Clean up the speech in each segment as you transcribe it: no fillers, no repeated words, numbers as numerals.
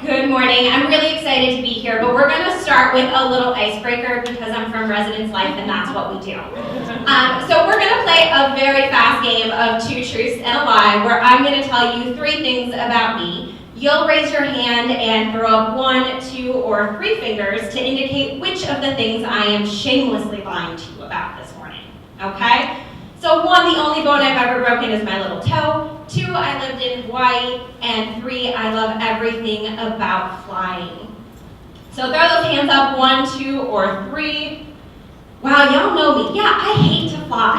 Good morning. I'm really excited to be here, but we're going to start with a little icebreaker because I'm from Residence Life and that's what we do. So we're going to play a very fast game of 2 truths and a lie where I'm going to tell you 3 things about me. You'll raise your hand and throw up 1, 2, or 3 fingers to indicate which of the things I am shamelessly lying to you about this morning. Okay? So 1, the only bone I've ever broken is my little toe. 2, I lived in Hawaii. And 3, I love everything about flying. So throw those hands up, 1, 2, or 3. Wow, y'all know me. Yeah, I hate to fly.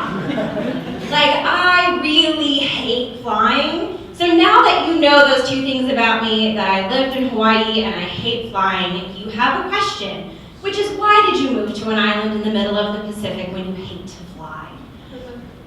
Like, I really hate flying. So now that you know those 2 things about me, that I lived in Hawaii and I hate flying, you have a question, which is why did you move to an island in the middle of the Pacific when you hate to fly?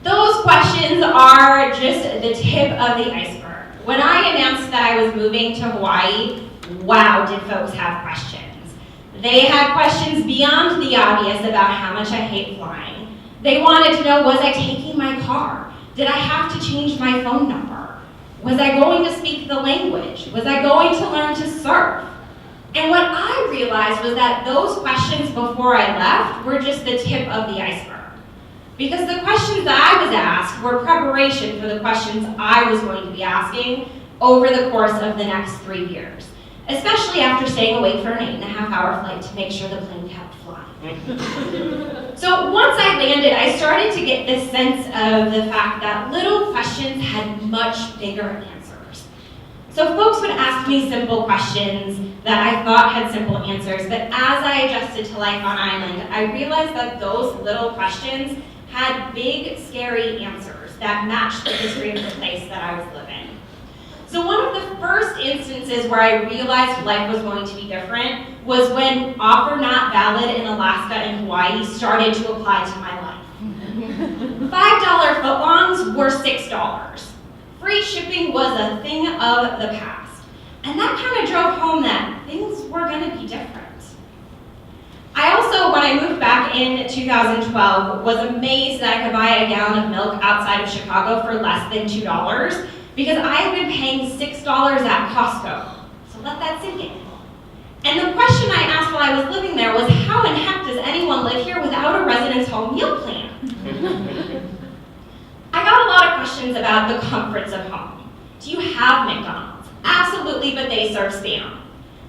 Those questions are just the tip of the iceberg. When I announced that I was moving to Hawaii, wow, did folks have questions. They had questions beyond the obvious about how much I hate flying. They wanted to know, was I taking my car? Did I have to change my phone number? Was I going to speak the language? Was I going to learn to surf? And what I realized was that those questions before I left were just the tip of the iceberg. Because the questions that I was asked were preparation for the questions I was going to be asking over the course of the next 3 years, especially after staying awake for an 8.5-hour flight to make sure the plane kept flying. So once I landed, I started to get this sense of the fact that little questions had much bigger answers. So folks would ask me simple questions that I thought had simple answers, but as I adjusted to life on island, I realized that those little questions had big, scary answers that matched the history of the place that I was living. So one of the first instances where I realized life was going to be different was when offer not valid in Alaska and Hawaii started to apply to my life. $5 footlongs were $6. Free shipping was a thing of the past. And that kind of drove home that things were going to be different. I also, when I moved back in 2012, was amazed that I could buy a gallon of milk outside of Chicago for less than $2 because I had been paying $6 at Costco. So let that sink in. And the question I asked while I was living there was, how in heck does anyone live here without a residence home meal plan? I got a lot of questions about the comforts of home. Do you have McDonald's? Absolutely, but they serve Spam.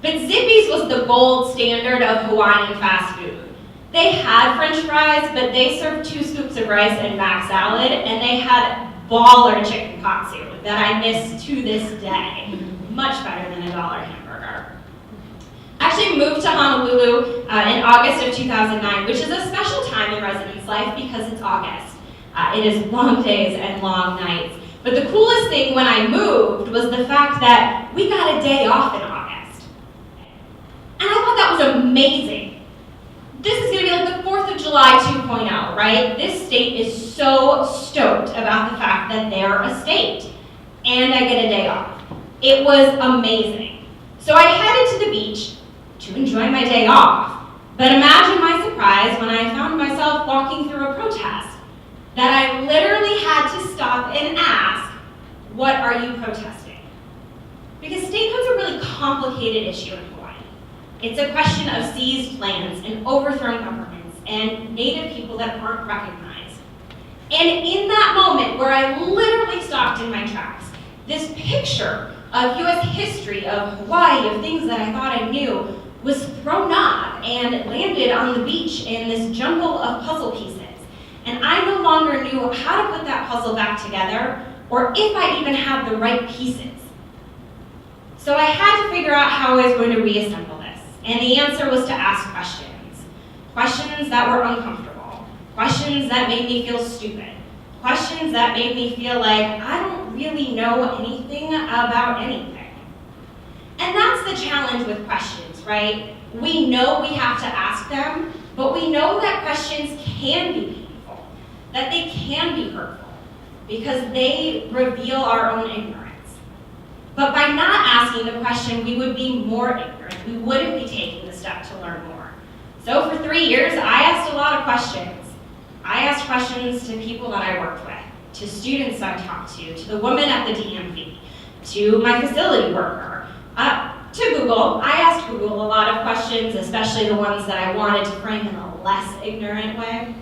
But Zippy's was the gold standard of Hawaiian fast food. They had French fries, but they served 2 scoops of rice and mac salad, and they had baller chicken katsu that I miss to this day. Much better than a $1 hamburger. I actually moved to Honolulu in August of 2009, which is a special time in residence life because it's August. It is long days and long nights. But the coolest thing when I moved was the fact that we got a day off in August. And I thought that was amazing. This is going to be like the 4th of July 2.0, right? This state is so stoked about the fact that they're a state. And I get a day off. It was amazing. So I headed to the beach to enjoy my day off. But imagine my surprise when I found myself walking through a protest that I literally had to stop and ask, what are you protesting? Because statehood's a really complicated issue in Hawaii. It's a question of seized lands and overthrown governments and native people that aren't recognized. And in that moment where I literally stopped in my tracks, this picture of US history, of Hawaii, of things that I thought I knew, was thrown up and landed on the beach in this jumble of puzzle pieces. And I no longer knew how to put that puzzle back together, or if I even had the right pieces. So I had to figure out how I was going to reassemble this. And the answer was to ask questions. Questions that were uncomfortable. Questions that made me feel stupid. Questions that made me feel like I don't really know anything about anything. And that's the challenge with questions, right? We know we have to ask them, but we know that questions can be painful, that they can be hurtful, because they reveal our own ignorance. But by not asking the question, we would be more ignorant. We wouldn't be taking the step to learn more. So for 3 years, I asked a lot of questions. I asked questions to people that I worked with, to students I talked to the woman at the DMV, to my facility worker. to Google. I asked Google a lot of questions, especially the ones that I wanted to frame in a less ignorant way.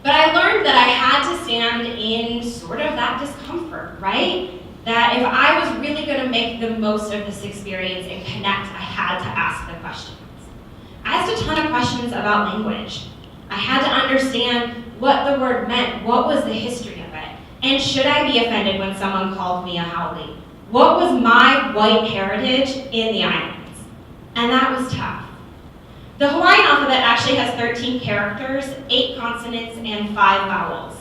But I learned that I had to stand in sort of that discomfort, right? That if I was really going to make the most of this experience and connect, I had to ask the questions. I asked a ton of questions about language. I had to understand what the word meant, what was the history of it, and should I be offended when someone called me a haole? What was my white heritage in the islands? And that was tough. The Hawaiian alphabet actually has 13 characters, 8 consonants, and 5 vowels.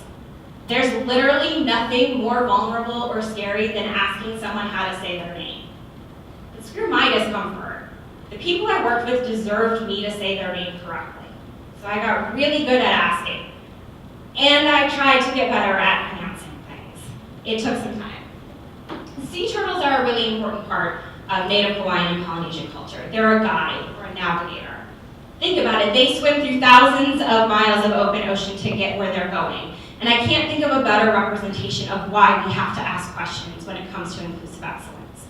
There's literally nothing more vulnerable or scary than asking someone how to say their name. But screw my discomfort. The people I worked with deserved me to say their name correctly. So I got really good at asking. And I tried to get better at pronouncing things. It took some time. Sea turtles are a really important part of Native Hawaiian and Polynesian culture. They're a guide or a navigator. Think about it, they swim through thousands of miles of open ocean to get where they're going. And I can't think of a better representation of why we have to ask questions when it comes to inclusive excellence.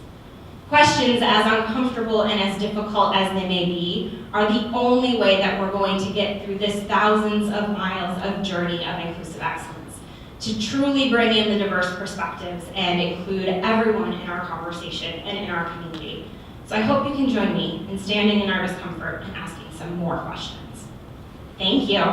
Questions, as uncomfortable and as difficult as they may be, are the only way that we're going to get through this thousands of miles of journey of inclusive excellence, to truly bring in the diverse perspectives and include everyone in our conversation and in our community. So I hope you can join me in standing in our discomfort and asking some more questions. Thank you.